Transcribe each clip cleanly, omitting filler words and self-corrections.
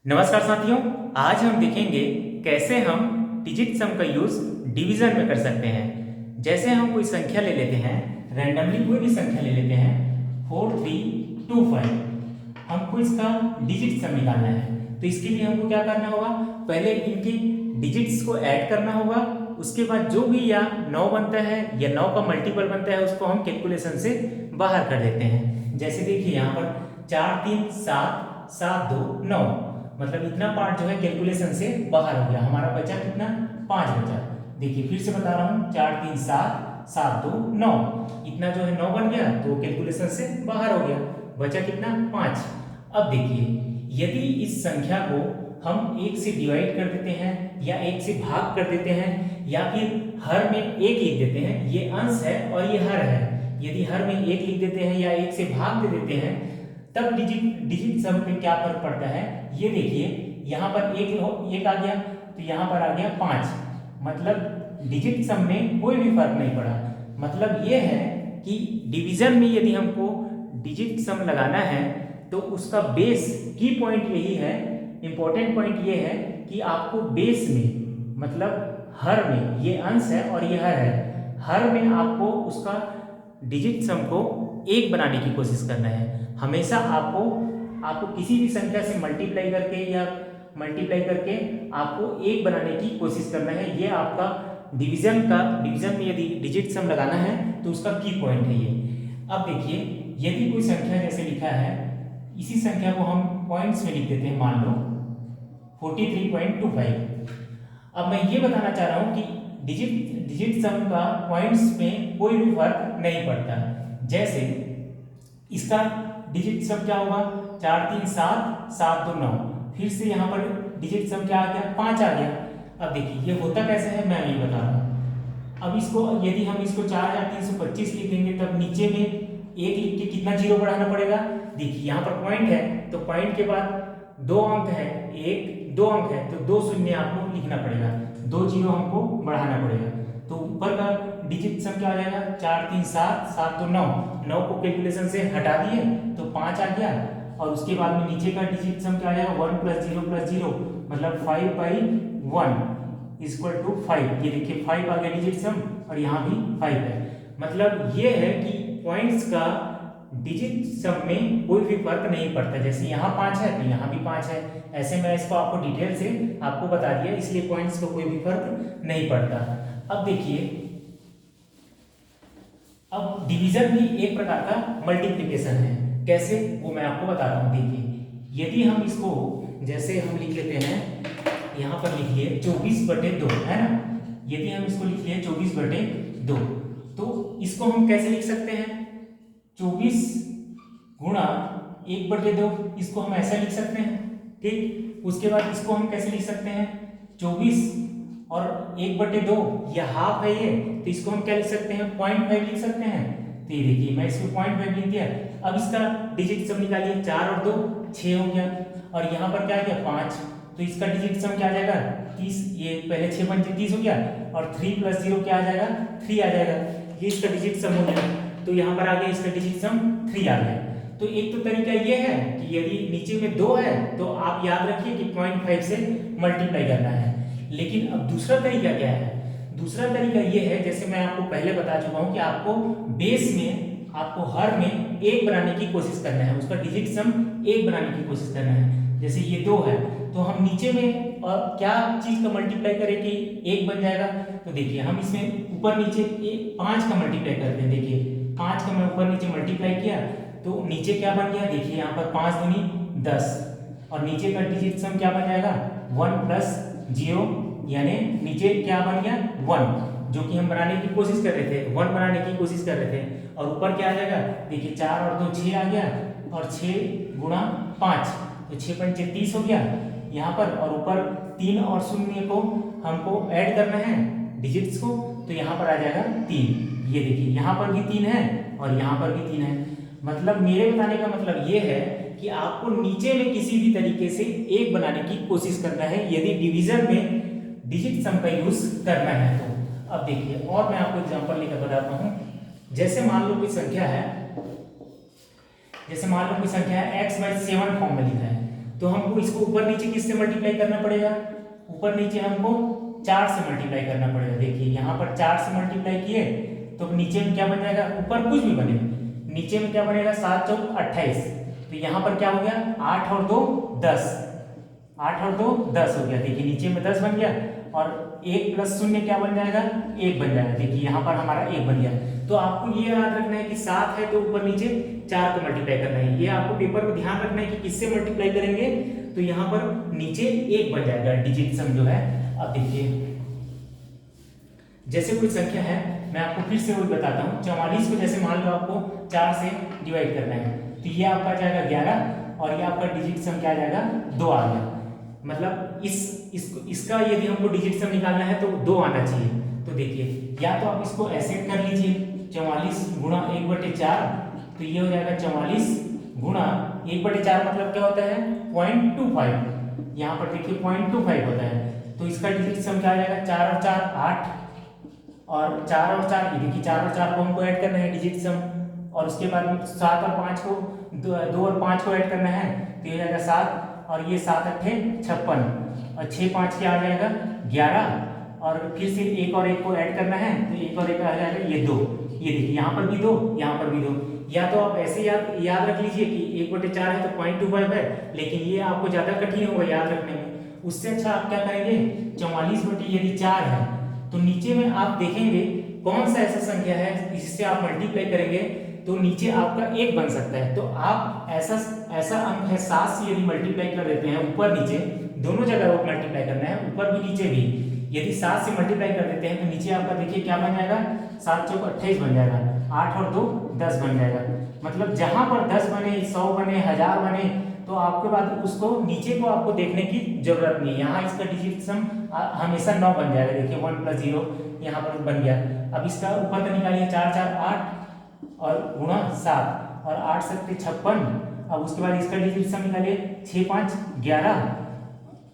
नमस्कार साथियों। आज हम देखेंगे कैसे हम डिजिट सम का यूज डिवीजन में कर सकते हैं। जैसे हम कोई संख्या ले लेते हैं, रैंडमली कोई भी संख्या ले लेते हैं 4325, हमको इसका डिजिट सम निकालना है। तो इसके लिए हमको क्या करना होगा, पहले इनके डिजिट्स को ऐड करना होगा। उसके बाद जो भी या 9 बनता है या 9 का मल्टीपल बनता है उसको हम कैलकुलेशन से बाहर कर देते हैं। जैसे देखिए यहाँ पर 4 3 7 7 2 9, मतलब इतना पार्ट जो है कैलकुलेशन से बाहर हो गया। हमारा बचा कितना, 5 बचा। देखिए फिर से बता रहा हूँ, 4 3 7 7 2 9, इतना जो है 9 बन गया तो कैलकुलेशन से बाहर हो गया। बचा कितना, 5। अब देखिए यदि इस संख्या को हम 1 से डिवाइड कर देते हैं या 1 से भाग कर देते हैं या फिर हर में 1 लिख देते हैं, ये अंश है और ये हर है। यदि हर में 1 लिख देते हैं या 1 से भाग दे देते हैं तब डिजिट सम पे क्या फर्क पड़ता है, ये देखिए। यहाँ पर एक आ गया तो यहाँ पर आ गया 5, मतलब डिजिट सम में कोई भी फर्क नहीं पड़ा। मतलब ये है कि डिवीजन में यदि हमको डिजिट सम लगाना है तो उसका बेस की पॉइंट यही है, इंपॉर्टेंट पॉइंट ये है कि आपको बेस में, मतलब हर में, ये अंश है और ये हर है, हर में आपको उसका डिजिट सम को 1 बनाने की कोशिश करना है। हमेशा आपको किसी भी संख्या से मल्टीप्लाई करके आपको 1 बनाने की कोशिश करना है। ये आपका डिवीजन में यदि डिजिट सम लगाना है तो उसका की पॉइंट है ये। अब देखिए यदि कोई संख्या जैसे लिखा है, इसी संख्या को हम पॉइंट्स में लिख देते हैं, मान लो 43.25। अब मैं ये बताना चाह रहा हूँ कि डिजिट सम का पॉइंट्स में कोई भी फर्क नहीं पड़ता। जैसे इसका डिजिट सम क्या होगा, 4 3 7 7 2 9, फिर से यहाँ पर डिजिट सम क्या आ गया, 5 आ गया। अब देखिए ये होता कैसे है, मैं ये बता रहा हूँ। अब इसको यदि हम इसको 4325 लिख देंगे तब नीचे में 1 लिख के कितना जीरो बढ़ाना पड़ेगा। देखिए यहाँ पर पॉइंट है तो पॉइंट के बाद 2 अंक है, 2 अंक है तो 2 शून्य आपको लिखना पड़ेगा, 2 जीरो हमको बढ़ाना पड़ेगा। तो ऊपर का डिजिट सम क्या आ जाएगा, 4 3 7 7 2 9, 9 को कैलकुलेशन से हटा दिए तो 5 आ गया। और उसके बाद में नीचे का डिजिट सम क्या आ जाएगा, 1 + 0 मतलब 5/1 इक्वल टू 5। ये देखिए 5 आ गया डिजिट सम और यहाँ भी 5 है। मतलब ये है कि पॉइंट्स का डिजिट सम में कोई भी फर्क नहीं पड़ता। जैसे यहाँ 5 है तो यहाँ भी 5 है। ऐसे मैं इसको आपको डिटेल से आपको बता दिया, इसलिए पॉइंट्स को कोई भी फर्क नहीं पड़ता। अब देखिए, अब डिवीजन भी एक प्रकार का मल्टीप्लिकेशन है। कैसे, वो मैं आपको बताता हूँ। देखिए यदि हम इसको, जैसे हम लिख लेते हैं, यहाँ पर लिखिए 24/2 है ना। यदि हम इसको लिख लिए 24/2 तो इसको हम कैसे लिख सकते हैं, 24 गुणा 1/2, इसको हम ऐसा लिख सकते हैं। ठीक, उसके बाद इसको हम कैसे लिख सकते हैं, 24 और 1/2, यह हाफ है ये, तो इसको हम क्या लिख सकते हैं, 0.5 लिख सकते हैं। तो ये देखिए मैं इसको 0.5 लिख दिया। अब इसका डिजिट सम निकालिए, 4 और 2 6 हो गया और यहाँ पर क्या आ गया 5, तो इसका डिजिट सम क्या आ जाएगा 30। ये पहले 6 पंचे 30 हो गया और 3 + 0 क्या आ जाएगा, 3 आ जाएगा। ये इसका डिजिट सम हो गया, तो यहाँ पर आ गया इसका डिजिट सम 3 आ गया। तो एक तो तरीका ये है कि यदि नीचे में 2 है तो आप याद रखिए कि 0.5 से मल्टीप्लाई करना है। लेकिन अब दूसरा तरीका क्या है, दूसरा तरीका ये है, जैसे मैं आपको पहले बता चुका हूं कि आपको बेस में, आपको हर में 1 बनाने की कोशिश करना है, उसका डिजिट सम 1 बनाने की कोशिश करना है। जैसे ये 2 है तो हम नीचे में और क्या चीज का मल्टीप्लाई करें कि 1 बन जाएगा। तो देखिए हम इसमें ऊपर नीचे 5 का मल्टीप्लाई करते हैं। देखिए 5 का मैं ऊपर नीचे मल्टीप्लाई किया तो नीचे क्या बन गया, देखिए यहाँ पर 5 दूनी 10 और नीचे का डिजिट सम क्या बन जाएगा, 1 + 0, यानी नीचे क्या बन गया 1, जो कि हम बनाने की कोशिश कर रहे थे, 1 बनाने की कोशिश कर रहे थे। और ऊपर क्या आ जाएगा, देखिए 4 और 2 6 आ गया और 6 गुणा 5 तो 6 पंचे 30 हो गया यहाँ पर। और ऊपर 3 और 0 को हमको ऐड करना है डिजिट्स को, तो यहाँ पर आ जाएगा 3। ये देखिए यहाँ पर भी 3 है और यहाँ पर भी 3 है। मतलब मेरे बताने का मतलब ये है कि आपको नीचे में किसी भी तरीके से 1 बनाने की कोशिश करना है यदि डिवीजन में डिजिट सम का यूज करना है तो। अब देखिए और मैं आपको एग्जांपल लेकर बताता हूं। जैसे मान लो कोई संख्या है, x/7 फॉर्म में लिखा है, तो हमको इसको ऊपर नीचे किससे मल्टीप्लाई करना पड़ेगा, ऊपर नीचे हमको 4 से मल्टीप्लाई करना पड़ेगा। देखिए यहाँ पर 4 से मल्टीप्लाई किए तो नीचे में क्या बन जाएगा, ऊपर कुछ भी बने, नीचे में क्या बनेगा 7 चौक 28, तो यहाँ पर क्या हो गया 8 और 2 10, 8 और 2 10 हो गया। देखिए नीचे में 10 बन गया और 1 + 0 क्या बन जाएगा 1 बन जाएगा। देखिए यहाँ पर हमारा 1 बन गया। तो आपको ये याद रखना है कि 7 है तो ऊपर नीचे 4 को मल्टीप्लाई करना है। ये आपको पेपर में ध्यान रखना है कि किससे मल्टीप्लाई करेंगे, तो यहाँ पर नीचे 1 बन जाएगा डिजिट सम जो है। अब देखिए जैसे कोई संख्या है, मैं आपको फिर से वही बताता हूँ। 44 को जैसे मान लो आपको 4 से डिवाइड करना है, तो ये आपका जाएगा 11 और ये आपका डिजिट सम क्या आ जाएगा 2 आ गया। मतलब इसका यदि हमको डिजिट सम निकालना है तो 2 आना चाहिए। तो देखिए या तो आप इसको ऐसे कर लीजिए 44 गुणा 1/4, तो ये हो जाएगा 44 गुणा 1/4 मतलब क्या होता है 0.25। यहाँ पर देखिए 0.25 होता है, तो इसका डिजिट सम क्या आ जाएगा 4 और 4 8 और 4 और 4, ये देखिए 4 और 4 को हमको ऐड करना है डिजिट सम, और उसके बाद 7 और 5 को 2 और 5 को ऐड करना है, तो ये हो जाएगा 7 और ये 7 8 56 और 6 5 क्या आ जाएगा 11 और फिर से 1 और 1 को ऐड करना है, तो 1 और 1 आ जाएगा ये 2। ये देखिए यहाँ पर भी 2, यहाँ पर भी 2। या तो आप ऐसे याद रख लीजिए कि 1/4 है तो 0.25 है, लेकिन ये आपको ज़्यादा कठिन होगा याद रखने में। उससे अच्छा आप क्या करेंगे 44/4 है तो नीचे में आप देखेंगे कौन सा ऐसा संख्या है जिससे आप मल्टीप्लाई करेंगे तो नीचे आपका 1 बन सकता है। तो आप ऐसा अंक है 7 से यदि मल्टीप्लाई कर देते हैं, ऊपर नीचे दोनों जगह वो मल्टीप्लाई करना है, ऊपर भी नीचे भी। यदि 7 से मल्टीप्लाई कर देते हैं तो नीचे आपका देखिए क्या बन जाएगा 7 चौक 28 बन जाएगा, 8 और 2 10 बन जाएगा। मतलब जहां पर 10 बने 100 बने 1000 बने तो आपके बाद उसको नीचे को आपको देखने की जरूरत नहीं है। यहाँ इसका डिजिट सम हमेशा 9 बन जाएगा। देखिए 1 + 0 यहाँ पर बन गया। अब इसका ऊपर का निकालिए 4 4 8 और गुणा 7 और 8 7 56। अब उसके बाद इसका डिजिट सम निकालिए 6 5 11,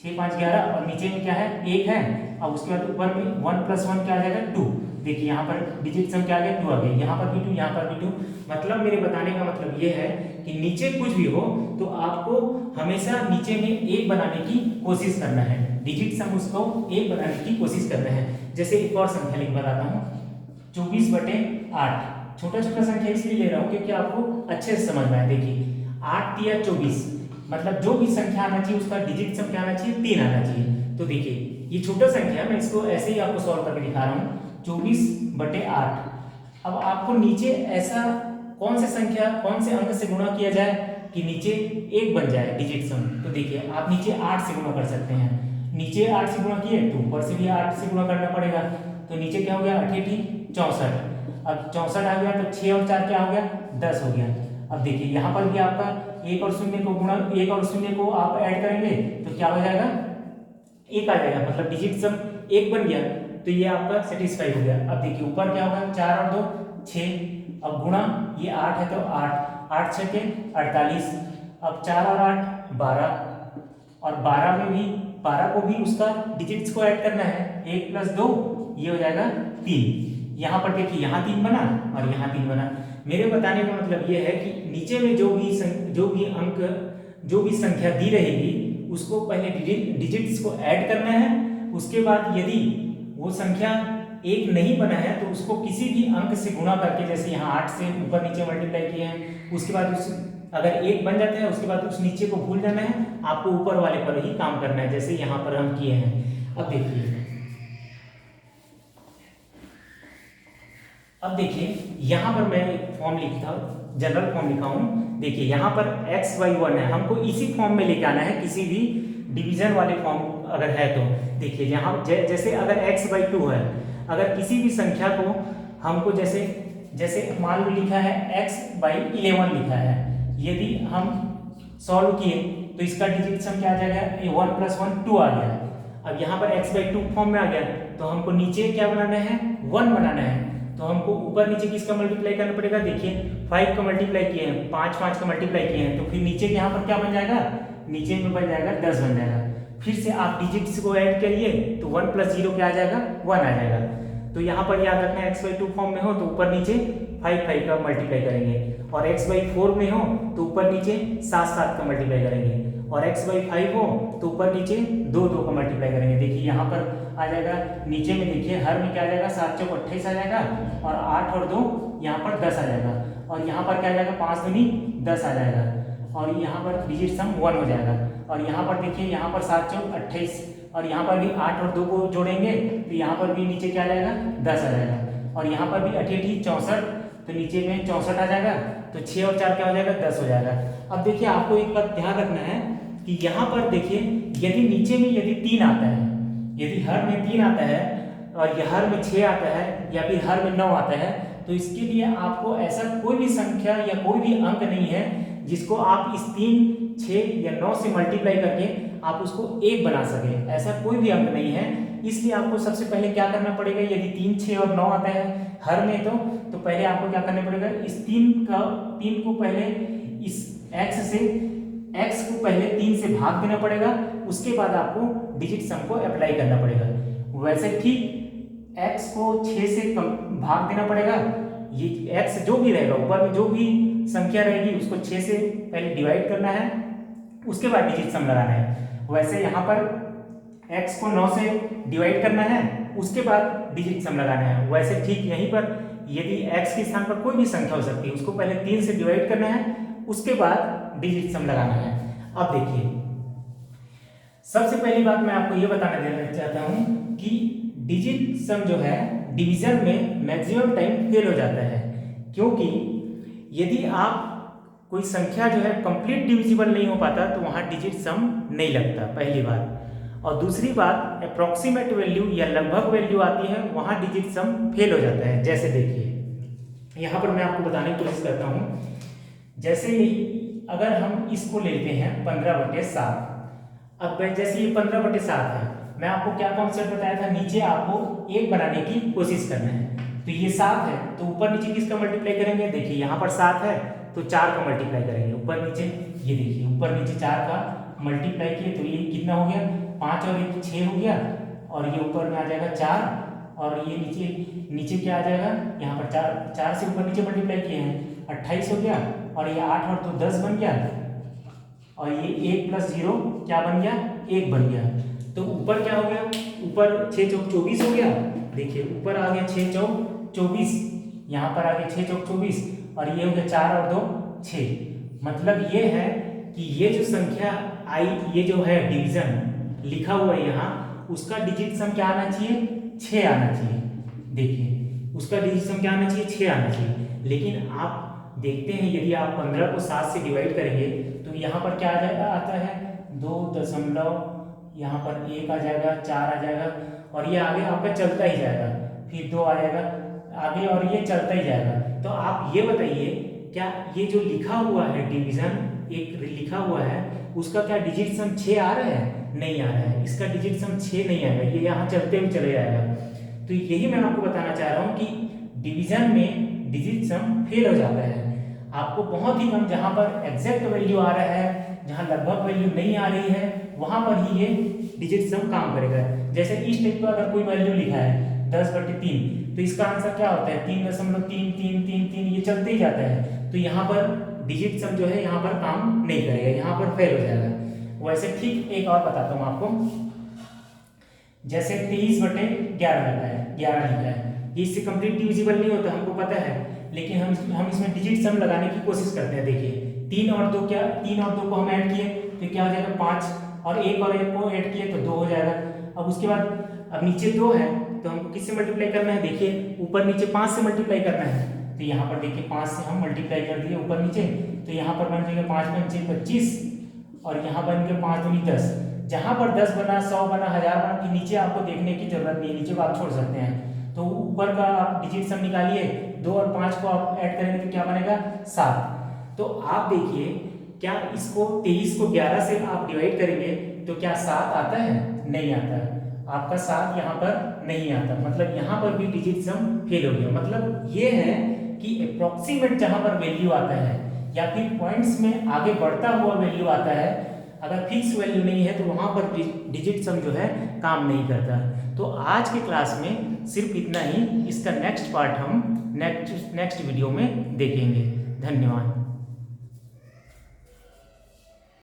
6 5 11 और नीचे में क्या है 1 है। अब उसके बाद ऊपर में 1 + 1 क्या आ जाएगा 2। देखिए यहाँ पर डिजिट सम क्या आ गया 2 आ गया, यहाँ पर भी 2 यहाँ पर भी 2। मतलब मेरे बताने का मतलब ये है कि नीचे कुछ भी हो तो आपको हमेशा नीचे में 1 बनाने की कोशिश करना है, डिजिट सम उसको 1 बनाने की कोशिश करना है। जैसे एक और संख्या लिख बताता हूँ 24/8। छोटा छोटा संख्या इसलिए ले रहा हूँ क्योंकि आपको अच्छे से समझ में आए। देखिए 8 या 24 मतलब जो भी संख्या आना चाहिए उसका डिजिट सम क्या आना चाहिए 3 आना चाहिए। तो देखिए ये छोटा संख्या मैं इसको ऐसे ही आपको सॉल्व करके दिखा रहा हूँ 24/8। अब आपको नीचे ऐसा कौन से संख्या कौन से अंक से गुणा किया जाए कि नीचे 1 बन जाए डिजिट सम। तो देखिए आप नीचे 8 से गुणा कर सकते हैं, नीचे 8 से गुणा किए तो ऊपर से भी 8 से गुणा करना पड़ेगा। तो नीचे क्या हो गया 8 8 64। अब 64 आ गया तो 6 और 4 क्या हो गया 10 हो गया। अब देखिए यहाँ पर भी आपका 1 और 0 को गुणा 1 और 0 को आप ऐड करेंगे तो क्या हो जाएगा 1 आ जाएगा, मतलब डिजिट सम 1 बन गया। तो ये आपका सेटिस्फाई हो गया। अब देखिए ऊपर क्या होगा 4 और 2 6, अब गुणा ये 8 है तो 8 8 6 के 48। अब 4 और 8 12 और 12 में भी 12 को भी उसका डिजिट्स को ऐड करना है 1 + 2 ये हो जाएगा 3। यहाँ पर देखिए यहाँ 3 बना और यहाँ 3 बना। मेरे बताने का मतलब ये है कि नीचे में जो भी अंक जो भी संख्या दी रहेगी उसको पहले डिजिट्स को ऐड करना है। उसके बाद यदि वो संख्या 1 नहीं बना है तो उसको किसी भी अंक से गुणा करके, जैसे यहाँ 8 से ऊपर नीचे मल्टीप्लाई किए हैं, उसके बाद अगर 1 बन जाता है उसके बाद उस नीचे को भूल जाना है, आपको ऊपर वाले पर ही काम करना है जैसे यहाँ पर हम किए हैं। अब देखिए यहाँ पर मैं एक फॉर्म लिखता हूँ, जनरल फॉर्म लिखा हूँ। देखिए यहाँ पर x/1 है, हमको इसी फॉर्म में लेके आना है किसी भी डिवीजन वाले फॉर्म अगर है तो। देखिए यहाँ जैसे अगर x/2 है, अगर किसी भी संख्या को हमको जैसे मान लो लिखा है x/11 लिखा है, यदि हम सॉल्व किए तो इसका डिजिट सम क्या आ जाएगा 1 + 1 2 आ गया। अब यहाँ पर x/2 फॉर्म में आ गया तो हमको नीचे क्या बनाना है 1 बनाना है। तो हमको ऊपर नीचे किसका मल्टीप्लाई करना पड़ेगा, देखिए 5 का मल्टीप्लाई किए हैं, 5 5 का मल्टीप्लाई किए हैं, तो फिर नीचे के यहाँ पर क्या बन जाएगा, नीचे में बन जाएगा 10 बन जाएगा। फिर से आप डिजिट्स को ऐड करिए तो 1 + 0 क्या आ जाएगा 1 आ जाएगा। तो यहाँ पर याद रखना है x/2 फॉर्म में हो तो ऊपर नीचे 5 5 का मल्टीप्लाई करेंगे, और x/4 में हो तो ऊपर नीचे 7 7 का मल्टीप्लाई करेंगे, और x/5 हो तो ऊपर नीचे 2 2 का मल्टीप्लाई करेंगे। देखिए यहाँ पर आ जाएगा, नीचे में देखिए हर में क्या आ जाएगा, 7 चौक 28 आ जाएगा, और 8 और 2 यहाँ पर 10 आ जाएगा, और यहाँ पर क्या आ जाएगा, 5 दूनी 10 आ जाएगा, और यहाँ पर डिजिट सम 1 हो जाएगा। और यहाँ पर देखिए, यहाँ पर 7 चौक 28, और यहाँ पर भी 8 और 2 को जोड़ेंगे तो यहाँ पर भी नीचे क्या आ जाएगा, 10 आ जाएगा, और यहाँ पर भी 88 64, तो नीचे में 64 आ जाएगा, तो 6 और 4 क्या हो जाएगा, 10 हो जाएगा। अब देखिए आपको एक बात ध्यान रखना है कि यहाँ पर देखिए, यदि नीचे में यदि 3 आता है, यदि हर में 3 आता है और हर में 6 आता है या फिर हर में 9 आता है, तो इसके लिए आपको ऐसा कोई भी संख्या या कोई भी अंक नहीं है जिसको आप इस 3, 6 या 9 से मल्टीप्लाई करके आप उसको 1 बना सके, ऐसा कोई भी अंक नहीं है। इसलिए आपको सबसे पहले क्या करना पड़ेगा, यदि 3, 6 और 9 आता है हर में तो पहले आपको क्या करना पड़ेगा, इस 3 को पहले इस x को पहले 3 से भाग देना पड़ेगा, उसके बाद आपको डिजिट सम को अप्लाई करना पड़ेगा। वैसे ठीक x को 6 से भाग देना पड़ेगा, ये x जो भी रहेगा, ऊपर में जो भी संख्या रहेगी उसको 6 से पहले डिवाइड करना है, उसके बाद डिजिट सम लगाना है। वैसे यहाँ पर x को 9 से डिवाइड करना है, उसके बाद डिजिट सम लगाना है। वैसे ठीक यहीं पर यदि x के स्थान पर कोई भी संख्या हो सकती है, उसको पहले 3 से डिवाइड करना है, उसके बाद डिजिट सम लगाना है। अब देखिए, सबसे पहली बात मैं आपको ये बताना देना चाहता हूं कि डिजिट सम जो है डिवीजन में मैक्सिमम टाइम फेल हो जाता है, क्योंकि यदि आप कोई संख्या जो है कंप्लीट डिविजिबल नहीं हो पाता तो वहां डिजिट सम नहीं लगता, पहली बात। और दूसरी बात, अप्रोक्सीमेट वैल्यू या लगभग वैल्यू आती है, वहां डिजिट सम फेल हो जाता है। जैसे देखिए यहाँ पर मैं आपको बताने की कोशिश करता हूँ, जैसे अगर हम इसको लेते हैं 15/7, अब जैसे ये 15/7 है, मैं आपको क्या कॉन्सेप्ट बताया था, नीचे आपको 1 बनाने की कोशिश करना है। तो ये 7 है तो ऊपर नीचे किसका मल्टीप्लाई करेंगे, देखिए यहाँ पर 7 है तो 4 का मल्टीप्लाई करेंगे, ऊपर नीचे ये देखिए ऊपर नीचे 4 का मल्टीप्लाई किए तो ये कितना हो गया, 5 और 1 6 हो गया, और ये ऊपर में आ जाएगा 4, और ये नीचे क्या आ जाएगा, यहाँ पर 4 से ऊपर नीचे मल्टीप्लाई किए हैं 28 हो गया, और ये 8 और 2 10 बन गया, और ये 1 + 0 क्या बन गया, 1 बन गया। तो ऊपर क्या हो गया, ऊपर 6 चौक 24 हो गया, देखिए ऊपर आ गया 6 चौक 24, यहाँ पर आ गया 6 चौक 24, और ये हो गया 4 और 2 6। मतलब ये है कि ये जो संख्या आई, ये जो है डिवीजन लिखा हुआ है यहाँ, उसका डिजिट सम क्या आना चाहिए, 6 आना चाहिए। देखिए उसका डिजिट सम क्या आना चाहिए, 6 आना चाहिए। लेकिन आप देखते हैं यदि आप 15 को 7 से डिवाइड करेंगे तो यहाँ पर क्या आ जाएगा, आता है 2 दशमलव, यहाँ पर 1 आ जाएगा, 4 आ जाएगा, और ये आगे आपका चलता ही जाएगा, फिर 2 आ जाएगा आगे, और ये चलता ही जाएगा। तो आप ये बताइए, क्या ये जो लिखा हुआ है डिवीजन एक लिखा हुआ है, उसका क्या डिजिट सम 6 आ रहा है, नहीं आ रहा है, इसका डिजिट सम 6 नहीं आएगा, ये यहाँ चलते हुए चले जाएगा। तो यही मैं आपको बताना चाह रहा हूँ कि डिवीजन में डिजिट सम फेल हो जाता है। आपको बहुत ही कम, जहाँ पर एग्जैक्ट वैल्यू आ रहा है, जहाँ लगभग वैल्यू नहीं आ रही है, वहां पर ही ये डिजिट सम काम करेगा। जैसे इस टाइप का अगर कोई वैल्यू लिखा है 10/3, तो इसका आंसर क्या होता है, 3.33333, ये चलते ही जाता है। तो यहाँ पर डिजिट सम जो है यहाँ पर काम नहीं करेगा, यहाँ पर फेल हो जाएगा। वैसे ठीक एक और बताता हूँ आपको, जैसे 23/11 लिखा है, 11 लिखा है, ये इससे कंप्लीट डिविजिबल नहीं होता, हमको पता है, लेकिन हम इसमें डिजिट सम लगाने की कोशिश करते हैं। देखिए 3 और 2 को हम ऐड किए तो क्या हो जाएगा, 5, और 1 और 1 को ऐड किए तो 2 हो जाएगा। अब उसके बाद अब नीचे 2 है तो हमको किससे मल्टीप्लाई करना है, देखिए ऊपर नीचे 5 से मल्टीप्लाई करना है। तो यहाँ पर देखिए 5 से हम मल्टीप्लाई कर दिए ऊपर नीचे, तो यहाँ पर बन जाएगा 5 × 5 = 25, और यहाँ बन गया 5 दूनी 10। जहाँ पर 10 बना, 100 बना, 1000 बना, कि नीचे आपको देखने की जरूरत नहीं है, नीचे को आप छोड़ सकते हैं। तो ऊपर का आप डिजिट सम निकालिए, 2 और 5 को आप ऐड करेंगे तो क्या बनेगा, 7। तो आप देखिए, क्या इसको 23 को 11 से आप डिवाइड करेंगे तो क्या 7 आता है, नहीं आता, आपका 7 यहाँ पर नहीं आता। मतलब यहाँ पर भी डिजिट सम फेल हो गया। मतलब ये है कि अप्रोक्सीमेट जहाँ पर वैल्यू आता है या फिर पॉइंट्स में आगे बढ़ता हुआ वैल्यू आता है, अगर फिक्स वैल्यू नहीं है तो वहाँ पर डिजिट सम जो है काम नहीं करता। तो आज के क्लास में सिर्फ इतना ही, इसका नेक्स्ट पार्ट हम नेक्स्ट वीडियो में देखेंगे। धन्यवाद।